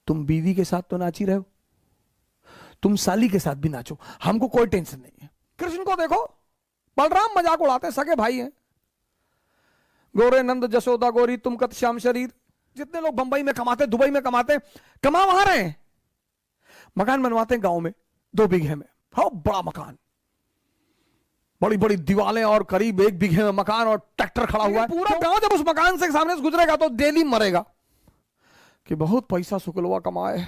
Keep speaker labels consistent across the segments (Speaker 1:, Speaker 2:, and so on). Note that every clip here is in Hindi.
Speaker 1: तुम बीवी के साथ तो नाच ही रहे हो, तुम साली के साथ भी नाचो, हमको कोई टेंशन नहीं है। कृष्ण को देखो, बलराम मजाक उड़ाते, सगे भाई हैं। गोरे नंद जसोदा गोरी तुम कत श्याम शरीर। जितने लोग बंबई में कमाते, दुबई में कमाते, कमा वहां रहे हैं, मकान बनवाते हैं गांव में 2 बीघे में, हाँ बड़ा मकान, बड़ी बड़ी दीवारें और करीब 1 बीघे में मकान और ट्रैक्टर खड़ा हुआ है। पूरा गांव जब उस मकान से सामने से गुजरेगा तो डेली मरेगा कि बहुत पैसा शुक्लवा कमाए,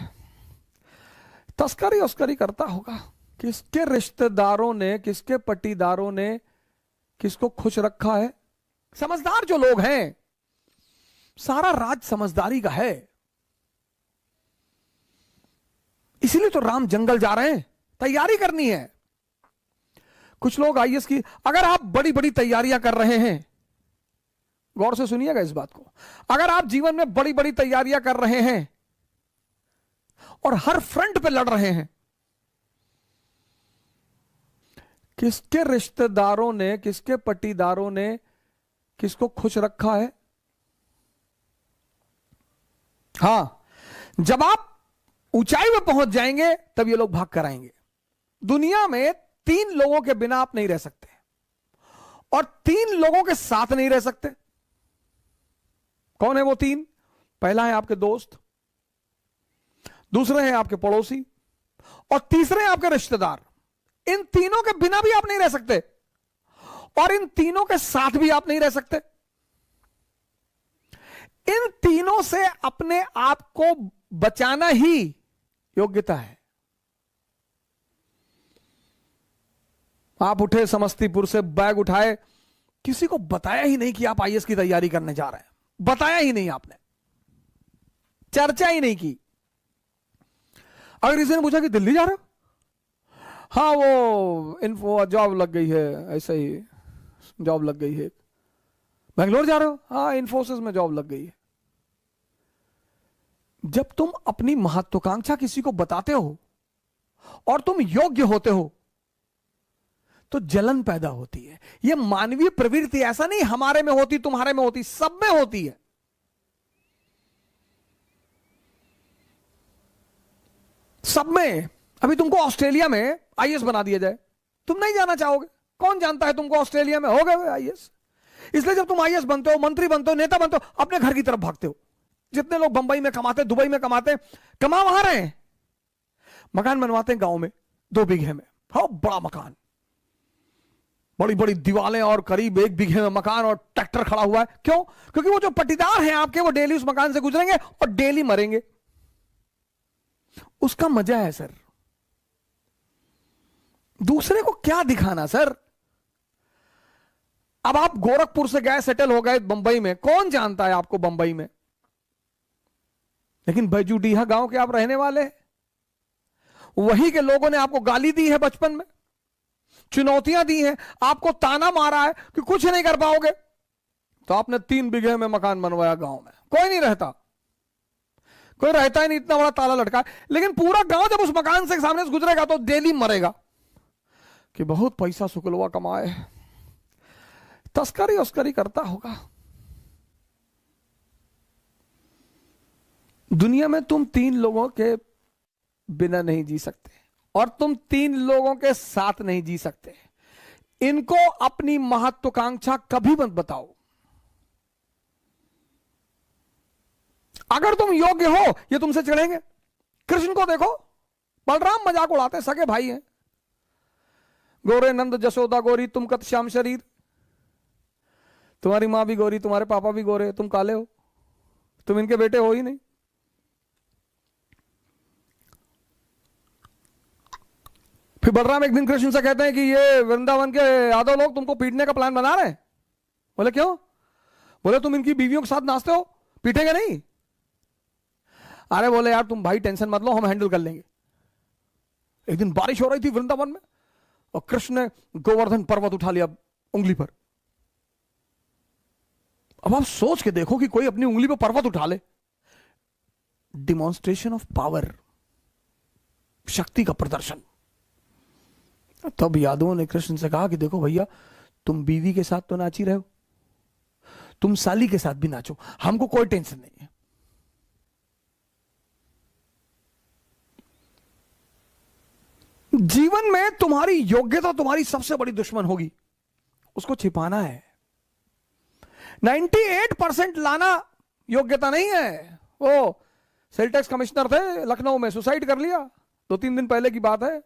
Speaker 1: तस्करी उस्करी करता होगा। किसके रिश्तेदारों ने, किसके पट्टीदारों ने किसको खुश रखा है? समझदार जो लोग हैं, सारा राज समझदारी का है। इसीलिए तो राम जंगल जा रहे हैं, तैयारी करनी है। कुछ लोग आईएएस की, अगर आप बड़ी बड़ी तैयारियां कर रहे हैं, गौर से सुनिएगा इस बात को, अगर आप जीवन में बड़ी बड़ी तैयारियां कर रहे हैं और हर फ्रंट पे लड़ रहे हैं, किसके रिश्तेदारों ने, किसके पट्टीदारों ने किसको खुश रखा है? हां, जब आप ऊंचाई में पहुंच जाएंगे तब ये लोग भाग कर आएंगे। दुनिया में 3 लोगों के बिना आप नहीं रह सकते और 3 लोगों के साथ नहीं रह सकते। कौन है वो 3? पहला है आपके दोस्त, दूसरे हैं आपके पड़ोसी और तीसरे हैं आपके रिश्तेदार। इन तीनों के बिना भी आप नहीं रह सकते और इन तीनों के साथ भी आप नहीं रह सकते। इन तीनों से अपने आप को बचाना ही योग्यता है। आप उठे समस्तीपुर से, बैग उठाए, किसी को बताया ही नहीं कि आप आईएएस की तैयारी करने जा रहे हैं, बताया ही नहीं, आपने चर्चा ही नहीं की। अगर किसी ने पूछा कि दिल्ली जा रहे हो, हाँ वो इन्फो जॉब लग गई है, ऐसे ही जॉब लग गई है। बेंगलोर जा रहे हो, हाँ इन्फोसिस में जॉब लग गई है। जब तुम अपनी महत्वाकांक्षा किसी को बताते हो और तुम योग्य होते हो तो जलन पैदा होती है। यह मानवीय प्रवृत्ति, ऐसा नहीं हमारे में होती, तुम्हारे में होती, सब में होती है। सब में। अभी तुमको ऑस्ट्रेलिया में आईएएस बना दिया जाए, तुम नहीं जाना चाहोगे। कौन जानता है तुमको ऑस्ट्रेलिया में हो गए आईएएस। इसलिए जब तुम आईएएस बनते हो, मंत्री बनते हो, नेता बनते हो, अपने घर की तरफ भागते हो। जितने लोग बंबई में कमाते, दुबई में कमाते, कमा वहां रहे हैं, मकान बनवाते हैं गांव में 2 बीघे में, हाँ बड़ा मकान, बड़ी बड़ी दीवारें और करीब 1 बीघे में मकान और ट्रैक्टर खड़ा हुआ है। क्यों? क्योंकि वो जो पट्टीदार हैं आपके, वो डेली उस मकान से गुजरेंगे और डेली मरेंगे। उसका मजा है सर। दूसरे को क्या दिखाना सर। अब आप गोरखपुर से गए, सेटल हो गए बंबई में, कौन जानता है आपको बंबई में, लेकिन बैजूडीहा गांव के आप रहने वाले हैं। वहीं के लोगों ने आपको गाली दी है बचपन में, चुनौतियां दी हैं, आपको ताना मारा है कि कुछ नहीं कर पाओगे, तो आपने 3 बीघे में मकान बनवाया गांव में। कोई नहीं रहता, कोई रहता ही नहीं, इतना बड़ा ताला लटका है। लेकिन पूरा गांव जब उस मकान से सामने से गुजरेगा तो डेली मरेगा कि बहुत पैसा शुक्लवा कमाए, तस्करी उस्करी करता होगा। दुनिया में तुम 3 लोगों के बिना नहीं जी सकते और तुम 3 लोगों के साथ नहीं जी सकते। इनको अपनी महत्वाकांक्षा कभी मत बताओ। अगर तुम योग्य हो, ये तुमसे चिढ़ेंगे। कृष्ण को देखो, बलराम मजाक उड़ाते, सगे भाई हैं। गोरे नंद जसोदा गोरी तुम कत श्याम शरीर। तुम्हारी मां भी गोरी, तुम्हारे पापा भी गोरे, तुम काले हो, तुम इनके बेटे हो ही नहीं। फिर बलराम एक दिन कृष्ण से कहते हैं कि ये वृंदावन के यादव लोग तुमको पीटने का प्लान बना रहे हैं। बोले क्यों? बोले तुम इनकी बीवियों के साथ नाचते हो, पीटेंगे नहीं? अरे बोले यार तुम भाई टेंशन मत लो, हम हैंडल कर लेंगे। एक दिन बारिश हो रही थी वृंदावन में और कृष्ण ने गोवर्धन पर्वत उठा लिया उंगली पर। अब आप सोच के देखो कि कोई अपनी उंगली पर पर्वत उठा ले। डिमॉन्स्ट्रेशन ऑफ पावर, शक्ति का प्रदर्शन। तब यादवों ने कृष्ण से कहा कि देखो भैया, तुम बीवी के साथ तो नाच ही रहे हो, तुम साली के साथ भी नाचो, हमको कोई टेंशन नहीं है। जीवन में तुम्हारी योग्यता तुम्हारी सबसे बड़ी दुश्मन होगी, उसको छिपाना है। 98% लाना योग्यता नहीं है। वो सेल टैक्स कमिश्नर थे लखनऊ में, सुसाइड कर लिया, 2-3 दिन पहले की बात है।